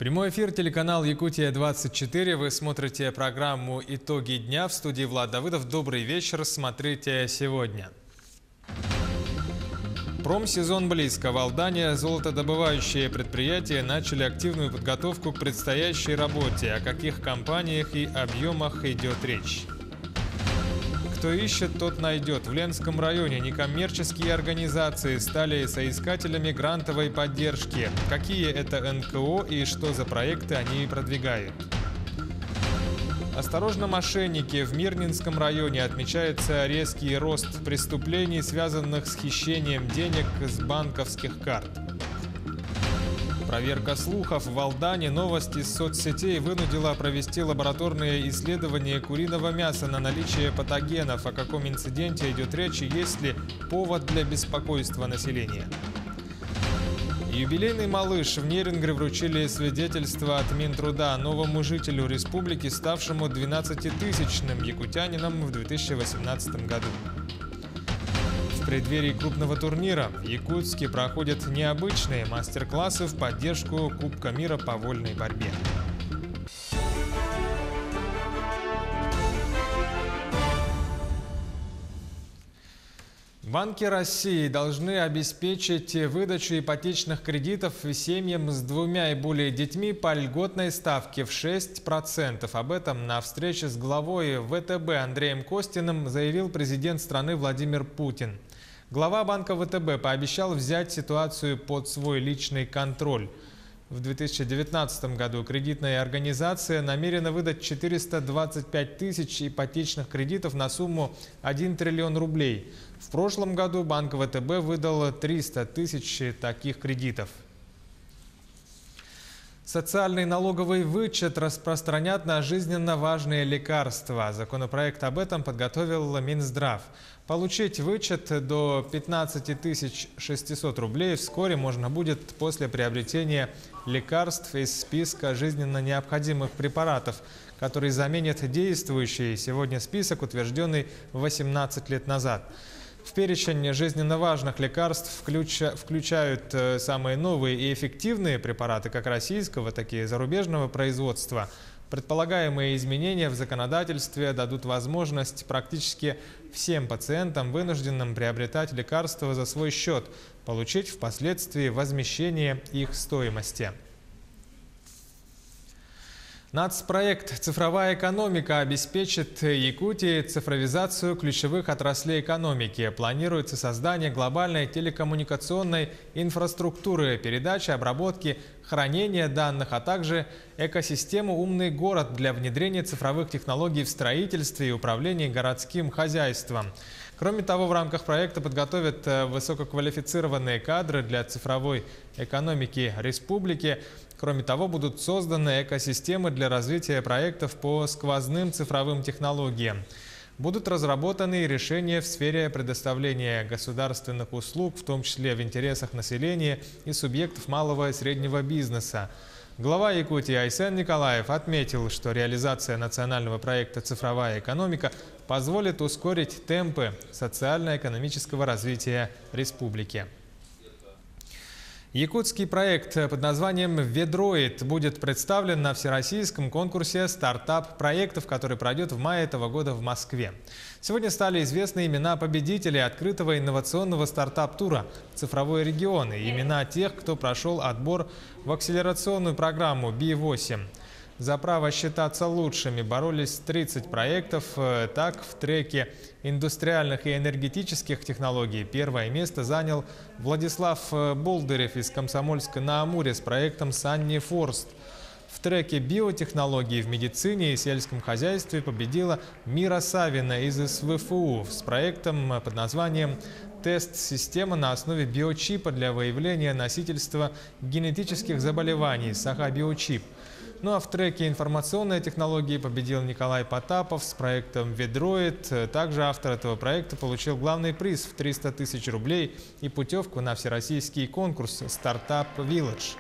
Прямой эфир, телеканал «Якутия-24». Вы смотрите программу «Итоги дня». В студии Влад Давыдов. Добрый вечер. Смотрите сегодня. Промсезон близко. В Алдане золотодобывающие предприятия начали активную подготовку к предстоящей работе. О каких компаниях и объемах идет речь? Кто ищет, тот найдет. В Ленском районе некоммерческие организации стали соискателями грантовой поддержки. Какие это НКО и что за проекты они продвигают? Осторожно, мошенники! В Мирнинском районе отмечается резкий рост преступлений, связанных с хищением денег с банковских карт. Проверка слухов. В Алдане новость из соцсетей вынудила провести лабораторные исследования куриного мяса на наличие патогенов. О каком инциденте идет речь и есть ли повод для беспокойства населения? Юбилейный малыш. В Нерюнгри вручили свидетельство от Минтруда новому жителю республики, ставшему 12-тысячным якутянином в 2018 году. В преддверии крупного турнира в Якутске проходят необычные мастер-классы в поддержку Кубка мира по вольной борьбе. Банки России должны обеспечить выдачу ипотечных кредитов семьям с 2 и более детьми по льготной ставке в 6%. Об этом на встрече с главой ВТБ Андреем Костиным заявил президент страны Владимир Путин. Глава банка ВТБ пообещал взять ситуацию под свой личный контроль. В 2019 году кредитная организация намерена выдать 425 тысяч ипотечных кредитов на сумму 1 триллион рублей. В прошлом году банк ВТБ выдал 300 тысяч таких кредитов. Социальный налоговый вычет распространят на жизненно важные лекарства. Законопроект об этом подготовил Минздрав. Получить вычет до 15 600 рублей вскоре можно будет после приобретения лекарств из списка жизненно необходимых препаратов, который заменит действующий сегодня список, утвержденный 18 лет назад. В перечень жизненно важных лекарств включают самые новые и эффективные препараты как российского, так и зарубежного производства. Предполагаемые изменения в законодательстве дадут возможность практически всем пациентам, вынужденным приобретать лекарства за свой счет, получить впоследствии возмещение их стоимости. Нацпроект «Цифровая экономика» обеспечит Якутии цифровизацию ключевых отраслей экономики. Планируется создание глобальной телекоммуникационной инфраструктуры, передачи, обработки, хранения данных, а также экосистему «Умный город» для внедрения цифровых технологий в строительстве и управлении городским хозяйством. Кроме того, в рамках проекта подготовят высококвалифицированные кадры для цифровой экономики республики. Кроме того, будут созданы экосистемы для развития проектов по сквозным цифровым технологиям. Будут разработаны решения в сфере предоставления государственных услуг, в том числе в интересах населения и субъектов малого и среднего бизнеса. Глава Якутии Айсен Николаев отметил, что реализация национального проекта «Цифровая экономика» позволит ускорить темпы социально-экономического развития республики. Якутский проект под названием «Ведроид» будет представлен на всероссийском конкурсе стартап-проектов, который пройдет в мае этого года в Москве. Сегодня стали известны имена победителей открытого инновационного стартап-тура «Цифровой регион» и имена тех, кто прошел отбор в акселерационную программу Би-8. За право считаться лучшими боролись 30 проектов. Так, в треке индустриальных и энергетических технологий первое место занял Владислав Болдырев из Комсомольска-на-Амуре с проектом «Санни Форст». В треке биотехнологий в медицине и сельском хозяйстве победила Мира Савина из СВФУ с проектом под названием «Тест-система на основе биочипа для выявления носительства генетических заболеваний Саха-биочип». Ну а в треке «Информационные технологии» победил Николай Потапов с проектом «Ведроид». Также автор этого проекта получил главный приз в 300 тысяч рублей и путевку на всероссийский конкурс «Стартап Village».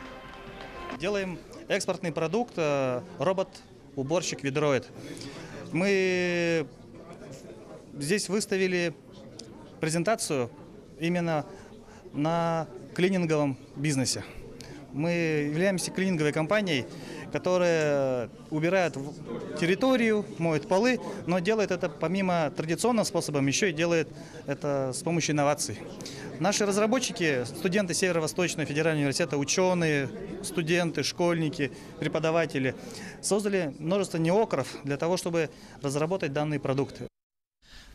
Делаем экспортный продукт робот-уборщик «Ведроид». Мы здесь выставили презентацию именно на клининговом бизнесе. Мы являемся клининговой компанией, которая убирает территорию, моет полы, но делает это помимо традиционного способа, еще и делает это с помощью инноваций. Наши разработчики, студенты Северо-Восточного федерального университета, ученые, студенты, школьники, преподаватели, создали множество неокров для того, чтобы разработать данные продукты.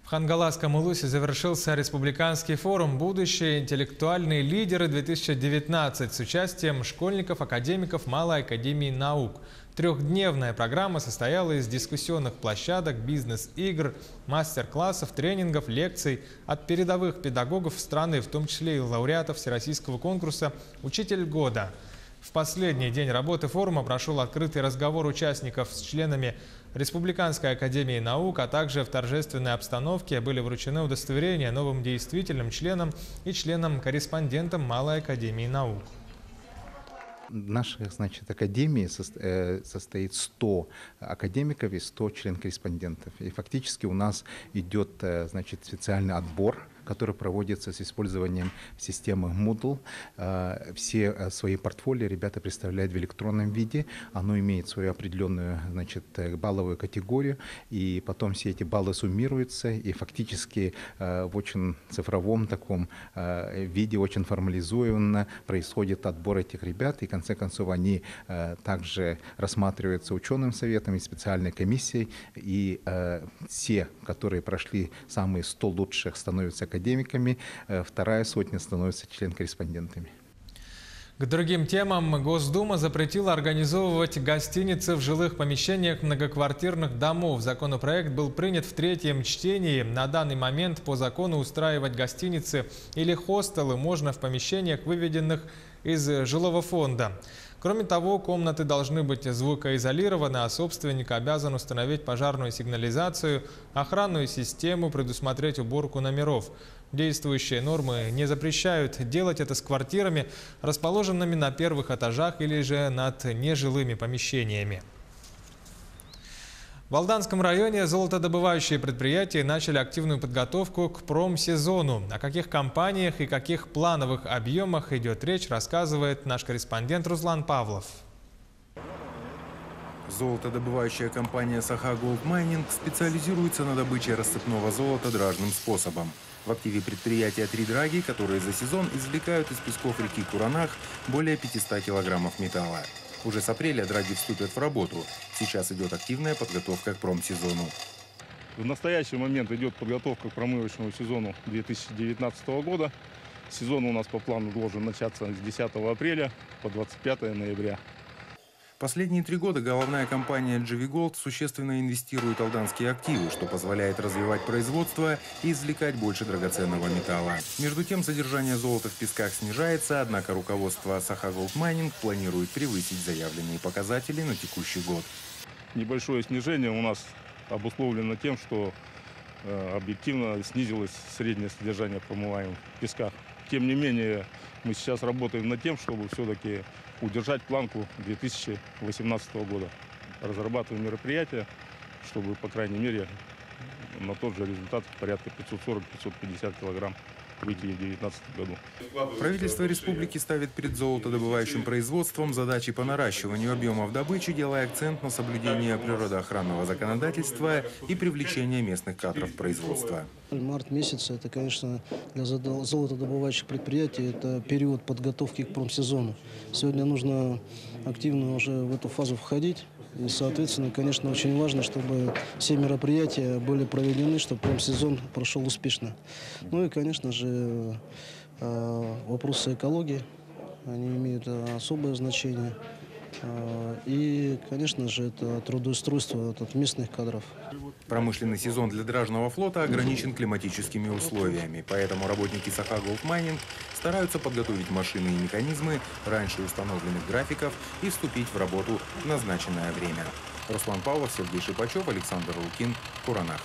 В Хангаласском Улусе завершился республиканский форум «Будущие интеллектуальные лидеры-2019» с участием школьников, академиков Малой академии наук. Трехдневная программа состояла из дискуссионных площадок, бизнес-игр, мастер-классов, тренингов, лекций от передовых педагогов страны, в том числе и лауреатов Всероссийского конкурса «Учитель года». В последний день работы форума прошел открытый разговор участников с членами Республиканской академии наук, а также в торжественной обстановке были вручены удостоверения новым действительным членам и членам-корреспондентам Малой академии наук. Наша, академии состоит 100 академиков и 100 член-корреспондентов. И фактически у нас идет, специальный отбор, который проводится с использованием системы Moodle. Все свои портфолио ребята представляют в электронном виде. Оно имеет свою определенную, балловую категорию. И потом все эти баллы суммируются. И фактически в очень цифровом таком виде, очень формализованно происходит отбор этих ребят. И в конце концов они также рассматриваются ученым советом и специальной комиссией. И все, которые прошли самые 100 лучших, становятся академиками, вторая сотня становится член-корреспондентами. К другим темам. Госдума запретила организовывать гостиницы в жилых помещениях многоквартирных домов. Законопроект был принят в третьем чтении. На данный момент по закону устраивать гостиницы или хостелы можно в помещениях, выведенных из жилого фонда. Кроме того, комнаты должны быть звукоизолированы, а собственник обязан установить пожарную сигнализацию, охранную систему, предусмотреть уборку номеров. Действующие нормы не запрещают делать это с квартирами, расположенными на первых этажах или же над нежилыми помещениями. В Алданском районе золотодобывающие предприятия начали активную подготовку к промсезону. О каких компаниях и каких плановых объемах идет речь, рассказывает наш корреспондент Руслан Павлов. Золотодобывающая компания Саха Голд Майнинг специализируется на добыче рассыпного золота дражным способом. В активе предприятия 3 драги, которые за сезон извлекают из песков реки Куранах более 500 килограммов металла. Уже с апреля драги вступят в работу. Сейчас идет активная подготовка к промсезону. В настоящий момент идет подготовка к промывочному сезону 2019 года. Сезон у нас по плану должен начаться с 10 апреля по 25 ноября. Последние 3 года головная компания GV Gold существенно инвестирует в алданские активы, что позволяет развивать производство и извлекать больше драгоценного металла. Между тем, содержание золота в песках снижается, однако руководство Саха Голд Майнинг планирует превысить заявленные показатели на текущий год. Небольшое снижение у нас обусловлено тем, что объективно снизилось среднее содержание промываемых в песках. Тем не менее, мы сейчас работаем над тем, чтобы все-таки удержать планку 2018 года. Разрабатываем мероприятия, чтобы, по крайней мере, на тот же результат порядка 540-550 килограмм выйти в 2019 году. Правительство республики ставит перед золотодобывающим производством задачи по наращиванию объемов добычи, делая акцент на соблюдение природоохранного законодательства и привлечение местных кадров производства. Март месяц, это, конечно, для золотодобывающих предприятий это период подготовки к промсезону. Сегодня нужно активно уже в эту фазу входить. И, соответственно, конечно, очень важно, чтобы все мероприятия были проведены, чтобы промсезон прошел успешно. Ну и, конечно же, вопросы экологии, они имеют особое значение. И, конечно же, это трудоустройство местных кадров. Промышленный сезон для дражного флота ограничен климатическими условиями, поэтому работники Саха Голд Майнинг стараются подготовить машины и механизмы раньше установленных графиков и вступить в работу в назначенное время. Руслан Павлов, Сергей Шипачев, Александр Лукин, Куранах.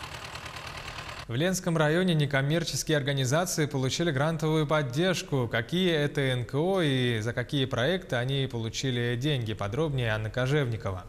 В Ленском районе некоммерческие организации получили грантовую поддержку. Какие это НКО и за какие проекты они получили деньги? Подробнее Анна Кожевникова.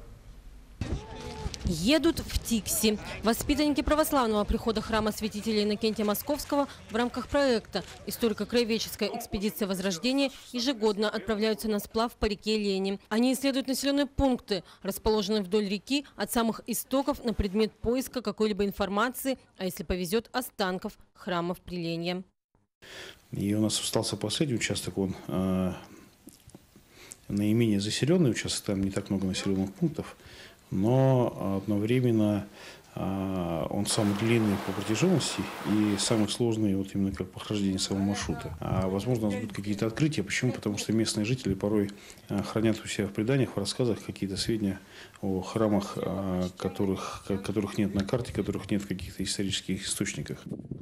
Едут в Тикси. Воспитанники православного прихода храма святителя Иннокентия Московского в рамках проекта «Историко-краеведческая экспедиция Возрождения» ежегодно отправляются на сплав по реке Лени. Они исследуют населенные пункты, расположенные вдоль реки, от самых истоков на предмет поиска какой-либо информации, а если повезет, останков храмов Приленья. И у нас остался последний участок, он наименее заселенный участок, там не так много населенных пунктов, но одновременно он самый длинный по протяженности и самый сложный вот именно как прохождение самого маршрута. Возможно, у нас будут какие-то открытия. Почему? Потому что местные жители порой хранят у себя в преданиях, в рассказах какие-то сведения о храмах, которых нет на карте, которых нет в каких-то исторических источниках.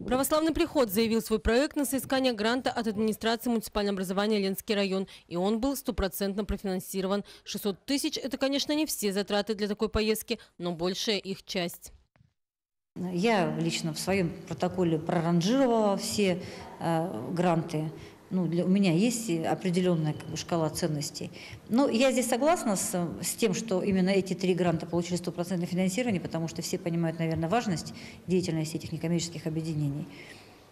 Православный приход заявил свой проект на соискание гранта от администрации муниципального образования Ленский район. И он был 100% профинансирован. 600 тысяч – это, конечно, не все затраты для такой поездки, но большая их часть. Я лично в своем протоколе проранжировала все гранты. У меня есть определенная шкала ценностей. Но я здесь согласна с тем, что именно эти 3 гранта получили 100% финансирование, потому что все понимают, наверное, важность деятельности этих некоммерческих объединений.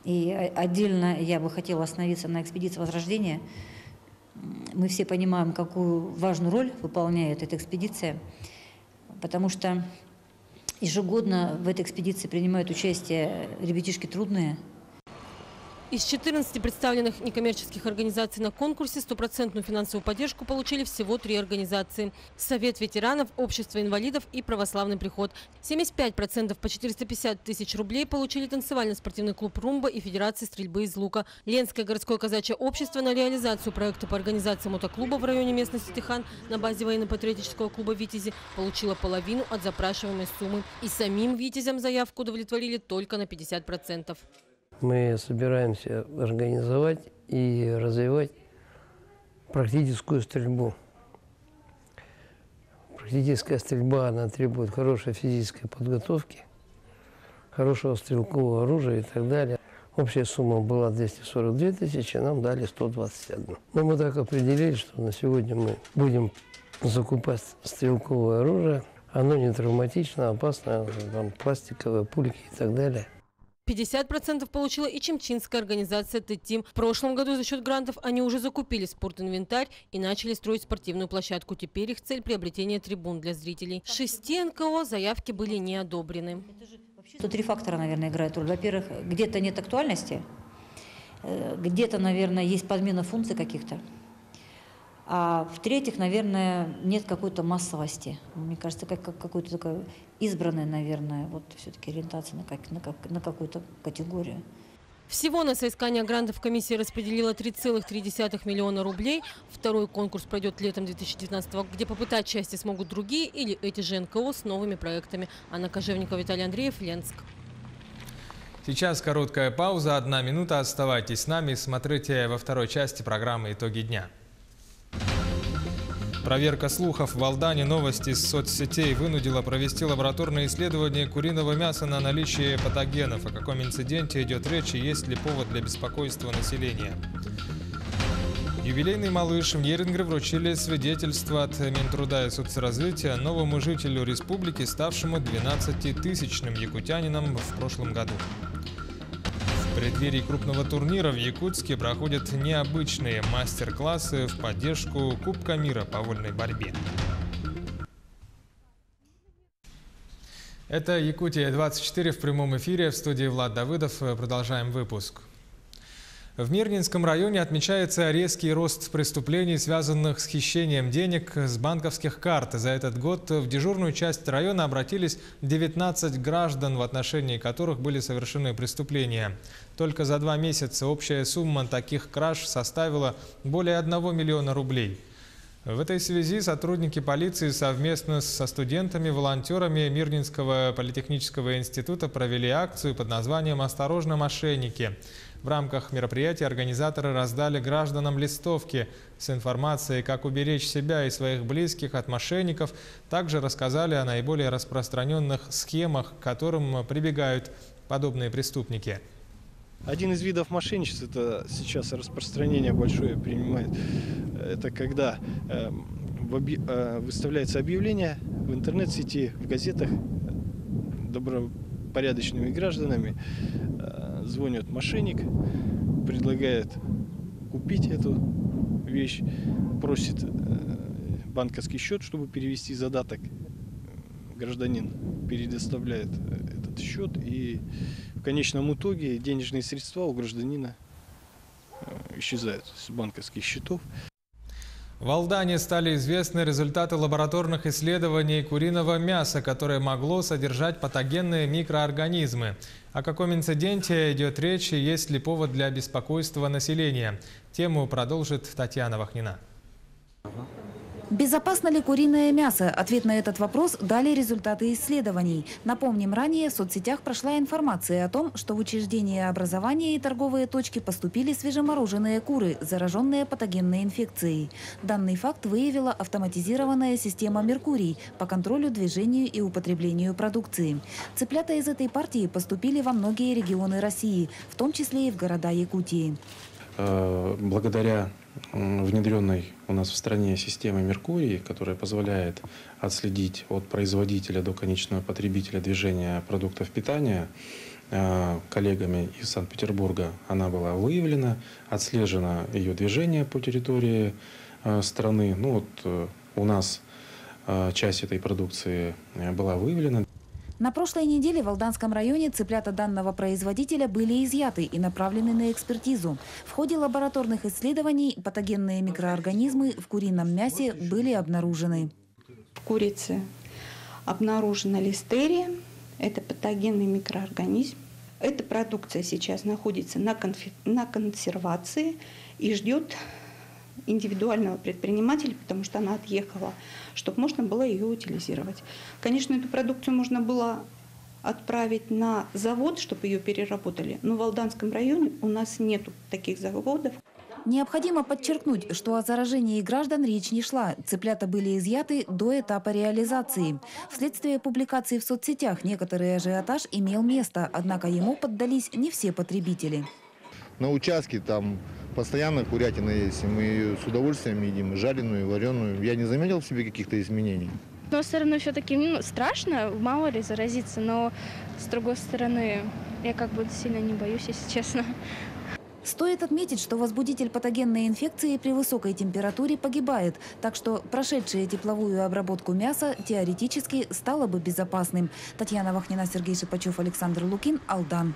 И отдельно я бы хотела остановиться на экспедиции Возрождения. Мы все понимаем, какую важную роль выполняет эта экспедиция, потому что ежегодно в этой экспедиции принимают участие ребятишки трудные. Из 14 представленных некоммерческих организаций на конкурсе 100% финансовую поддержку получили всего 3 организации. Совет ветеранов, Общество инвалидов и Православный приход. 75% по 450 тысяч рублей получили танцевально-спортивный клуб «Румба» и Федерация стрельбы из лука. Ленское городское казачье общество на реализацию проекта по организации мотоклуба в районе местности Тихан на базе военно-патриотического клуба «Витязи» получило половину от запрашиваемой суммы. И самим «Витязям» заявку удовлетворили только на 50%. Мы собираемся организовать и развивать практическую стрельбу. Практическая стрельба, она требует хорошей физической подготовки, хорошего стрелкового оружия и так далее. Общая сумма была 242 тысячи, нам дали 121. Но мы так определили, что на сегодня мы будем закупать стрелковое оружие. Оно не травматично, опасно, там пластиковые пульки и так далее. 50% получила и чемчинская организация «Тетим». В прошлом году за счет грантов они уже закупили спортинвентарь и начали строить спортивную площадку. Теперь их цель – приобретение трибун для зрителей. 6 НКО заявки были не одобрены. Тут 3 фактора, наверное, играют роль. Во-первых, где-то нет актуальности, где-то, наверное, есть подмена функций каких-то. А в-третьих, наверное, нет какой-то массовости. Мне кажется, как какой-то такой избранной, наверное, вот все-таки ориентация на какую-то категорию. Всего на соискание грантов комиссия распределила 3,3 миллиона рублей. Второй конкурс пройдет летом 2019 года, где попытать счастье смогут другие или эти же НКО с новыми проектами. Анна Кожевникова, Виталий Андреев, Ленск. Сейчас короткая пауза, 1 минута. Оставайтесь с нами и смотрите во второй части программы «Итоги дня». Проверка слухов в Алдане. Новости из соцсетей вынудила провести лабораторное исследование куриного мяса на наличие патогенов. О каком инциденте идет речь и есть ли повод для беспокойства населения. Юбилейный малыш в Нерюнгри вручили свидетельство от Минтруда и соцразвития новому жителю республики, ставшему 12-тысячным якутянином в прошлом году. В преддверии крупного турнира в Якутске проходят необычные мастер-классы в поддержку Кубка мира по вольной борьбе. Это Якутия-24 в прямом эфире. В студии Влад Давыдов. Продолжаем выпуск. В Мирнинском районе отмечается резкий рост преступлений, связанных с хищением денег с банковских карт. За этот год в дежурную часть района обратились 19 граждан, в отношении которых были совершены преступления. Только за 2 месяца общая сумма таких краж составила более 1 миллиона рублей. В этой связи сотрудники полиции совместно со студентами-волонтерами Мирнинского политехнического института провели акцию под названием «Осторожно, мошенники». В рамках мероприятия организаторы раздали гражданам листовки с информацией, как уберечь себя и своих близких от мошенников. Также рассказали о наиболее распространенных схемах, к которым прибегают подобные преступники. Один из видов мошенничества, это сейчас распространение большое принимает, это когда выставляется объявление в интернет-сети, в газетах добропорядочными гражданами звонит мошенник, предлагает купить эту вещь, просит банковский счет, чтобы перевести задаток. Гражданин предоставляет этот счет, и в конечном итоге денежные средства у гражданина исчезают с банковских счетов. В Алдане стали известны результаты лабораторных исследований куриного мяса, которое могло содержать патогенные микроорганизмы. О каком инциденте идет речь и есть ли повод для беспокойства населения? Тему продолжит Татьяна Вахнина. Безопасно ли куриное мясо? Ответ на этот вопрос дали результаты исследований. Напомним, ранее в соцсетях прошла информация о том, что в учреждения образования и торговые точки поступили свежемороженые куры, зараженные патогенной инфекцией. Данный факт выявила автоматизированная система «Меркурий» по контролю, движению и употреблению продукции. Цыплята из этой партии поступили во многие регионы России, в том числе и в города Якутии. Благодаря внедренной у нас в стране системы «Меркурий», которая позволяет отследить от производителя до конечного потребителя движения продуктов питания, коллегами из Санкт-Петербурга она была выявлена, отслежено ее движение по территории страны. У нас часть этой продукции была выявлена. На прошлой неделе в Алданском районе цыплята данного производителя были изъяты и направлены на экспертизу. В ходе лабораторных исследований патогенные микроорганизмы в курином мясе были обнаружены. В курице обнаружена листерия. Это патогенный микроорганизм. Эта продукция сейчас находится на консервации и ждет индивидуального предпринимателя, потому что она отъехала, чтобы можно было ее утилизировать. Конечно, эту продукцию можно было отправить на завод, чтобы ее переработали, но в Алданском районе у нас нет таких заводов. Необходимо подчеркнуть, что о заражении граждан речь не шла. Цыплята были изъяты до этапа реализации. Вследствие публикаций в соцсетях некоторый ажиотаж имел место, однако ему поддались не все потребители. На участке там постоянно курятина есть, и мы ее с удовольствием едим, и жареную, и вареную. Я не заметил в себе каких-то изменений. Но все равно все-таки страшно, мало ли заразиться, но с другой стороны, я как бы сильно не боюсь, если честно. Стоит отметить, что возбудитель патогенной инфекции при высокой температуре погибает, так что прошедшее тепловую обработку мяса теоретически стало бы безопасным. Татьяна Вахнина, Сергей Шипачев, Александр Лукин, Алдан.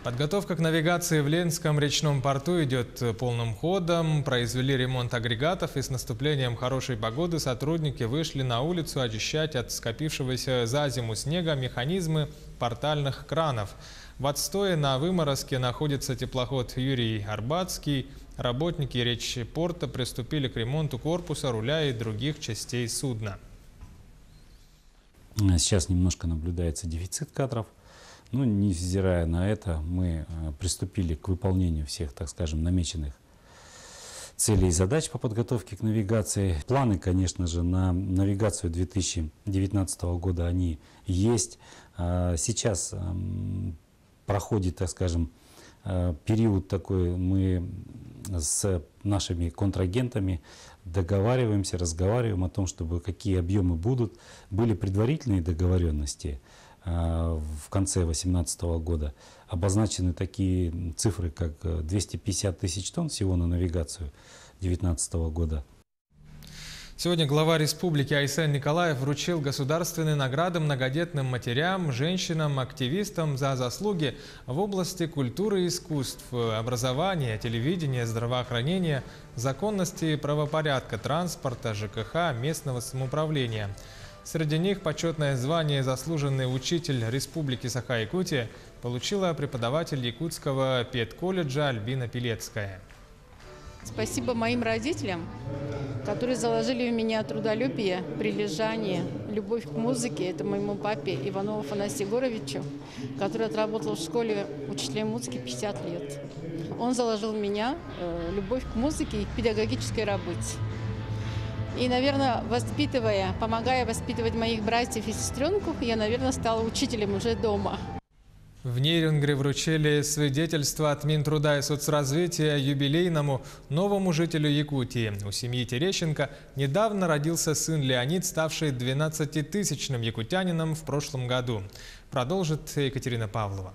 Подготовка к навигации в Ленинском речном порту идет полным ходом. Произвели ремонт агрегатов, и с наступлением хорошей погоды сотрудники вышли на улицу очищать от скопившегося за зиму снега механизмы портальных кранов. В отстое на выморозке находится теплоход «Юрий Арбатский». Работники речпорта приступили к ремонту корпуса, руля и других частей судна. Сейчас немножко наблюдается дефицит кадров. Но, невзирая на это, мы приступили к выполнению всех, так скажем, намеченных целей и задач по подготовке к навигации. Планы, конечно же, на навигацию 2019 года они есть. Сейчас проходит, так скажем, период такой, мы с нашими контрагентами договариваемся, разговариваем о том, чтобы какие объемы будут. Были предварительные договоренности. В конце 2018 года обозначены такие цифры, как 250 тысяч тонн всего на навигацию 2019 года. Сегодня глава республики Айсен Николаев вручил государственные награды многодетным матерям, женщинам, активистам за заслуги в области культуры и искусств, образования, телевидения, здравоохранения, законности и правопорядка, транспорта, ЖКХ, местного самоуправления. Среди них почетное звание «Заслуженный учитель Республики Саха-Якутия» получила преподаватель Якутского педколледжа Альбина Пилецкая. Спасибо моим родителям, которые заложили в меня трудолюбие, прилежание, любовь к музыке. Это моему папе Иванову Афанасию Егоровичу, который отработал в школе учителем музыки 50 лет. Он заложил в меня любовь к музыке и к педагогической работе. И, наверное, помогая воспитывать моих братьев и сестренку, я, наверное, стала учителем уже дома. В Нерюнгри вручили свидетельство от Минтруда и соцразвития юбилейному новому жителю Якутии. У семьи Терещенко недавно родился сын Леонид, ставший 12-тысячным якутянином в прошлом году. Продолжит Екатерина Павлова.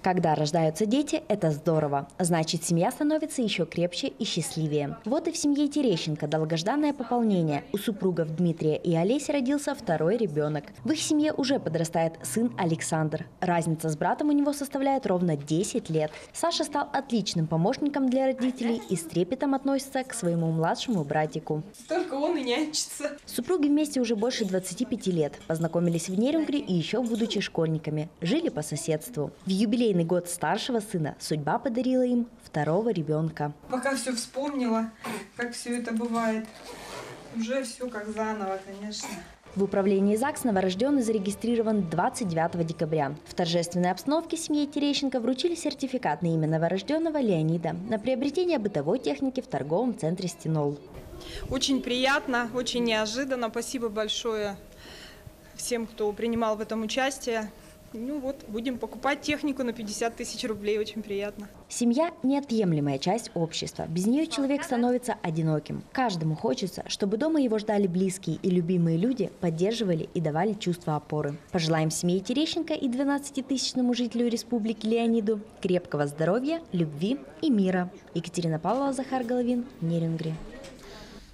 Когда рождаются дети, это здорово. Значит, семья становится еще крепче и счастливее. Вот и в семье Терещенко долгожданное пополнение. У супругов Дмитрия и Олеси родился второй ребенок. В их семье уже подрастает сын Александр. Разница с братом у него составляет ровно 10 лет. Саша стал отличным помощником для родителей и с трепетом относится к своему младшему братику. Только он и нянчится. Супруги вместе уже больше 25 лет. Познакомились в Нерюнгри и еще будучи школьниками. Жили по соседству. В юбилейный год старшего сына судьба подарила им второго ребенка. Пока все вспомнила, как все это бывает, уже все как заново, конечно. В управлении ЗАГС новорожденный зарегистрирован 29 декабря. В торжественной обстановке семье Терещенко вручили сертификат на имя новорожденного Леонида на приобретение бытовой техники в торговом центре «Стенол». Очень приятно, очень неожиданно. Спасибо большое всем, кто принимал в этом участие. Ну вот, будем покупать технику на 50 тысяч рублей, очень приятно. Семья – неотъемлемая часть общества. Без нее человек становится одиноким. Каждому хочется, чтобы дома его ждали близкие и любимые люди, поддерживали и давали чувство опоры. Пожелаем семье Терещенко и 12-тысячному жителю республики Леониду крепкого здоровья, любви и мира. Екатерина Павлова, Захар Головин, Нерюнгри.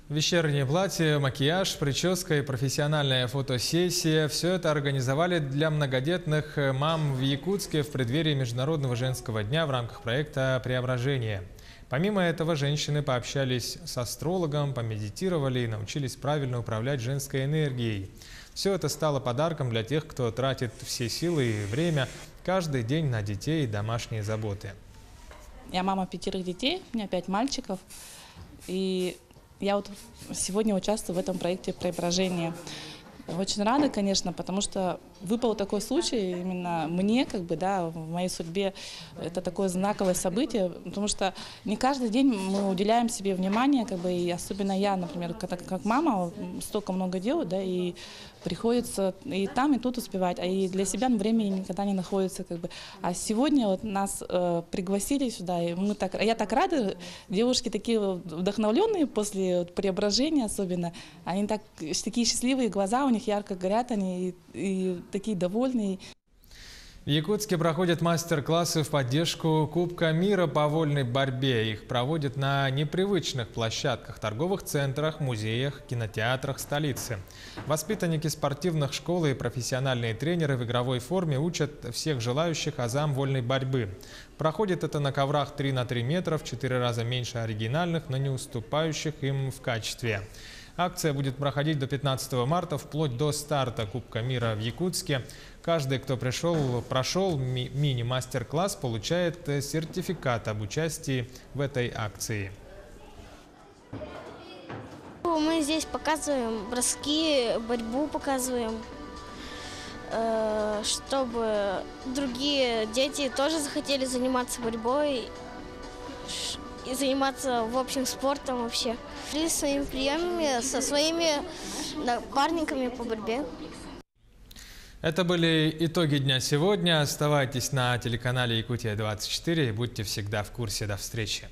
Вечернее платье, макияж, прическа и профессиональная фотосессия – все это организовали для многодетных мам в Якутске в преддверии Международного женского дня в рамках проекта «Преображение». Помимо этого, женщины пообщались с астрологом, помедитировали и научились правильно управлять женской энергией. Все это стало подарком для тех, кто тратит все силы и время каждый день на детей и домашние заботы. Я мама 5 детей, у меня 5 мальчиков. И я вот сегодня участвую в этом проекте «Преображение». Очень рада, конечно, потому что выпал такой случай именно мне, в моей судьбе. Это такое знаковое событие, потому что не каждый день мы уделяем себе внимание, и особенно я, например, как мама, столько много делаю, и приходится и там, и тут успевать, а и для себя времени никогда не находится, А сегодня вот нас пригласили сюда, и я так рада, девушки такие вдохновленные после преображения особенно, они такие счастливые глаза, у них ярко горят они и такие довольные. В Якутске проходят мастер-классы в поддержку Кубка мира по вольной борьбе. Их проводят на непривычных площадках, торговых центрах, музеях, кинотеатрах столицы. Воспитанники спортивных школ и профессиональные тренеры в игровой форме учат всех желающих азам вольной борьбы. Проходит это на коврах 3 на 3 метра, в 4 раза меньше оригинальных, но не уступающих им в качестве. Акция будет проходить до 15 марта, вплоть до старта Кубка мира в Якутске. Каждый, кто прошел мини-мастер-класс, получает сертификат об участии в этой акции. Мы здесь показываем броски, борьбу показываем, чтобы другие дети тоже захотели заниматься борьбой и заниматься, в общем, спортом вообще. С своими приемами, со своими напарниками по борьбе. Это были итоги дня сегодня. Оставайтесь на телеканале Якутия-24 и будьте всегда в курсе. До встречи.